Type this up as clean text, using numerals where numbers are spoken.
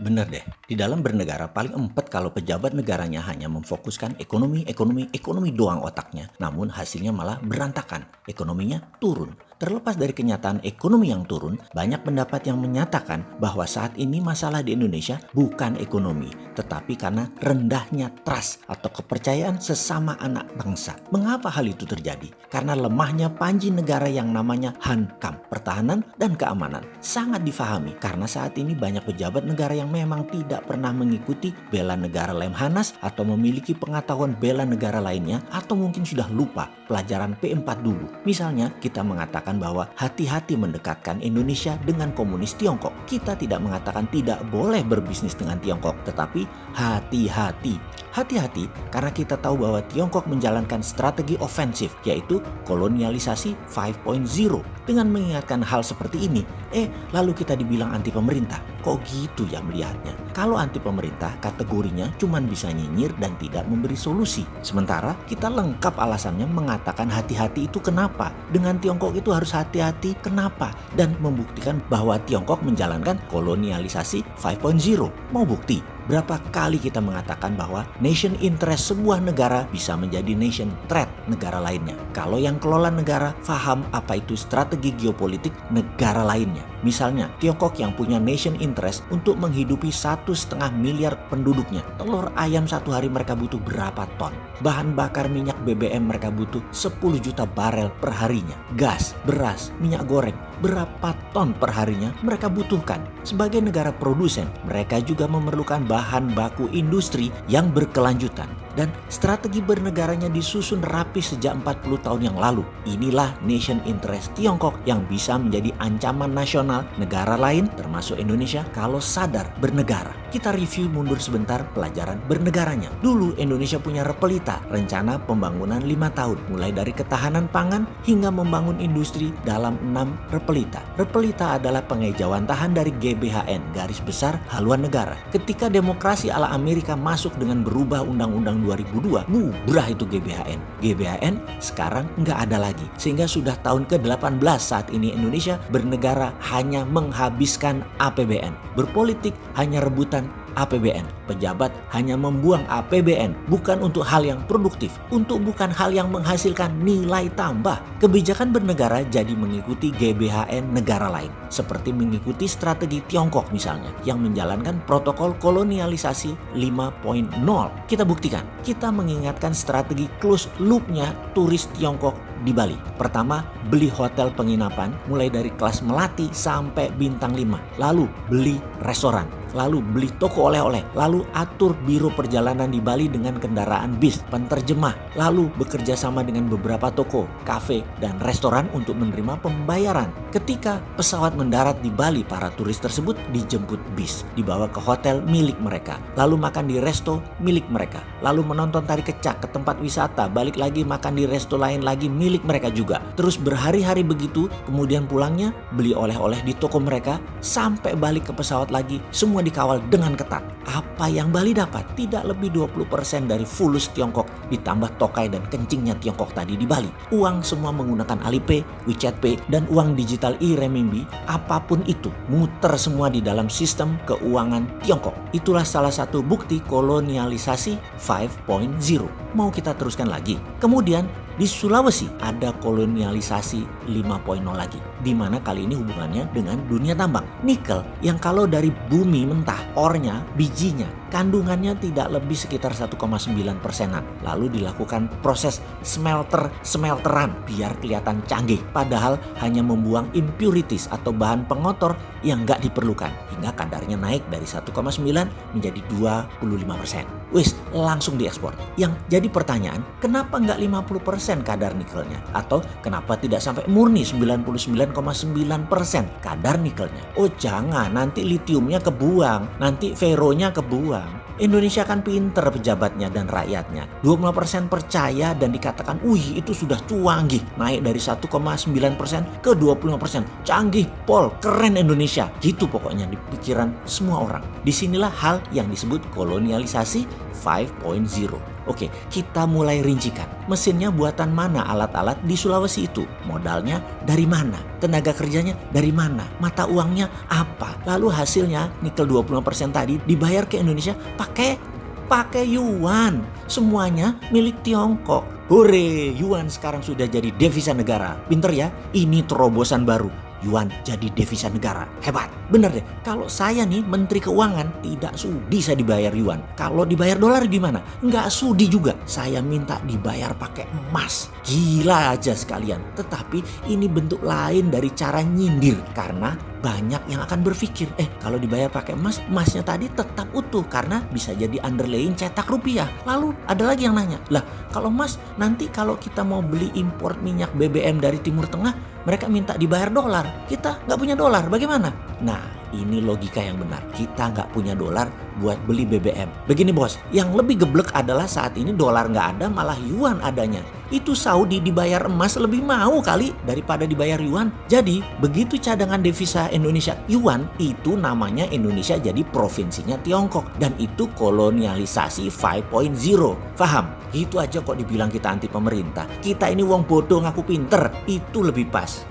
Bener deh, di dalam bernegara paling empet kalau pejabat negaranya hanya memfokuskan ekonomi doang otaknya. Namun hasilnya malah berantakan, ekonominya turun. Terlepas dari kenyataan ekonomi yang turun, banyak pendapat yang menyatakan bahwa saat ini masalah di Indonesia bukan ekonomi, tetapi karena rendahnya trust atau kepercayaan sesama anak bangsa. Mengapa hal itu terjadi? Karena lemahnya panji negara yang namanya Hankam, pertahanan dan keamanan. Sangat difahami karena saat ini banyak pejabat negara yang memang tidak pernah mengikuti bela negara Lemhanas atau memiliki pengetahuan bela negara lainnya atau mungkin sudah lupa pelajaran P4 dulu. Misalnya kita mengatakan bahwa hati-hati mendekatkan Indonesia dengan komunis Tiongkok. Kita tidak mengatakan tidak boleh berbisnis dengan Tiongkok, tetapi hati-hati. Hati-hati karena kita tahu bahwa Tiongkok menjalankan strategi ofensif yaitu kolonialisasi 5.0. Dengan mengingatkan hal seperti ini, lalu kita dibilang anti pemerintah. Kok gitu ya melihatnya? Kalau anti pemerintah kategorinya cuma bisa nyinyir dan tidak memberi solusi. Sementara kita lengkap alasannya mengatakan hati-hati itu kenapa? Dengan Tiongkok itu harus hati-hati kenapa? Dan membuktikan bahwa Tiongkok menjalankan kolonialisasi 5.0. Mau bukti? Berapa kali kita mengatakan bahwa nation interest sebuah negara bisa menjadi nation threat negara lainnya. Kalau yang kelola negara paham apa itu strategi geopolitik negara lainnya. Misalnya Tiongkok yang punya nation interest untuk menghidupi 1,5 miliar penduduknya. Telur ayam satu hari mereka butuh berapa ton? Bahan bakar minyak BBM mereka butuh 10 juta barel per harinya. Gas, beras, minyak goreng, berapa ton per harinya mereka butuhkan. Sebagai negara produsen, mereka juga memerlukan bahan baku industri yang berkelanjutan. Dan strategi bernegaranya disusun rapi sejak 40 tahun yang lalu. Inilah nation interest Tiongkok yang bisa menjadi ancaman nasional negara lain termasuk Indonesia kalau sadar bernegara. Kita review mundur sebentar pelajaran bernegaranya. Dulu Indonesia punya Repelita, rencana pembangunan 5 tahun. Mulai dari ketahanan pangan hingga membangun industri dalam 6 Repelita. Repelita adalah pengejauhan tahan dari GBHN, garis besar haluan negara. Ketika demokrasi ala Amerika masuk dengan berubah undang-undang 2002, bubrah itu GBHN. GBHN sekarang nggak ada lagi. Sehingga sudah tahun ke-18 saat ini Indonesia bernegara hanya menghabiskan APBN. Berpolitik hanya rebutan APBN. Pejabat hanya membuang APBN bukan untuk hal yang produktif, bukan hal yang menghasilkan nilai tambah. Kebijakan bernegara jadi mengikuti GBHN negara lain, seperti mengikuti strategi Tiongkok misalnya yang menjalankan protokol kolonialisasi 5.0. Kita buktikan, kita mengingatkan strategi close loop-nya turis Tiongkok di Bali. Pertama, beli hotel penginapan mulai dari kelas melati sampai bintang 5. Lalu beli restoran, lalu beli toko oleh-oleh, lalu atur biro perjalanan di Bali dengan kendaraan bis, penterjemah, lalu bekerja sama dengan beberapa toko, kafe, dan restoran untuk menerima pembayaran. Ketika pesawat mendarat di Bali, para turis tersebut dijemput bis, dibawa ke hotel milik mereka, lalu makan di resto milik mereka, lalu menonton tari kecak ke tempat wisata, balik lagi makan di resto lain lagi milik mereka juga. Terus berhari-hari begitu, kemudian pulangnya beli oleh-oleh di toko mereka, sampai balik ke pesawat lagi, semua dikawal dengan ketat. Apa yang Bali dapat? Tidak lebih 20% dari fulus Tiongkok ditambah tokai dan kencingnya Tiongkok tadi di Bali. Uang semua menggunakan Alipay, WeChat Pay, dan uang digital e-renminbi, apapun itu, muter semua di dalam sistem keuangan Tiongkok. Itulah salah satu bukti kolonialisasi 5.0. Mau kita teruskan lagi. Kemudian di Sulawesi ada kolonialisasi 5.0 lagi, di mana kali ini hubungannya dengan dunia tambang. Nikel yang kalau dari bumi mentah, ornya, bijinya, kandungannya tidak lebih sekitar 1,9%-an. Lalu dilakukan proses smelteran biar kelihatan canggih. Padahal hanya membuang impurities atau bahan pengotor yang nggak diperlukan. Hingga kadarnya naik dari 1,9 menjadi 25%. Wis, langsung diekspor. Yang jadi pertanyaan, kenapa nggak 50% kadar nikelnya? Atau kenapa tidak sampai murni 99,9% kadar nikelnya? Oh jangan, nanti litiumnya kebuang, nanti feronya kebuang. Indonesia kan pinter pejabatnya dan rakyatnya. 25% percaya dan dikatakan, wih itu sudah canggih. Naik dari 1,9% ke 25%. Canggih, Pol, keren Indonesia. Gitu pokoknya di pikiran semua orang. Disinilah hal yang disebut kolonialisasi 5.0. Oke, kita mulai rincikan. Mesinnya buatan mana alat-alat di Sulawesi itu? Modalnya dari mana? Tenaga kerjanya dari mana? Mata uangnya apa? Lalu hasilnya nikel 25% tadi dibayar ke Indonesia pakai yuan. Semuanya milik Tiongkok. Hore, yuan sekarang sudah jadi devisa negara. Pinter ya? Ini terobosan baru. Yuan jadi devisa negara. Hebat. Bener deh. Kalau saya nih Menteri Keuangan, tidak sudi saya dibayar yuan. Kalau dibayar dolar gimana? Nggak sudi juga. Saya minta dibayar pakai emas. Gila aja sekalian. Tetapi ini bentuk lain dari cara nyindir. Karena banyak yang akan berpikir, kalau dibayar pakai emas, emasnya tadi tetap utuh karena bisa jadi underlaying cetak rupiah. Lalu ada lagi yang nanya, lah kalau emas nanti kalau kita mau beli impor minyak BBM dari Timur Tengah, mereka minta dibayar dolar. Kita nggak punya dolar, bagaimana? Nah, ini logika yang benar. Kita nggak punya dolar buat beli BBM. Begini bos, yang lebih geblek adalah saat ini dolar nggak ada, malah yuan adanya. Itu Saudi dibayar emas lebih mau kali daripada dibayar yuan. Jadi begitu cadangan devisa Indonesia yuan, itu namanya Indonesia jadi provinsinya Tiongkok. Dan itu kolonialisasi 5.0. Paham? Itu aja kok dibilang kita anti pemerintah. Kita ini wong bodoh ngaku pinter. Itu lebih pas.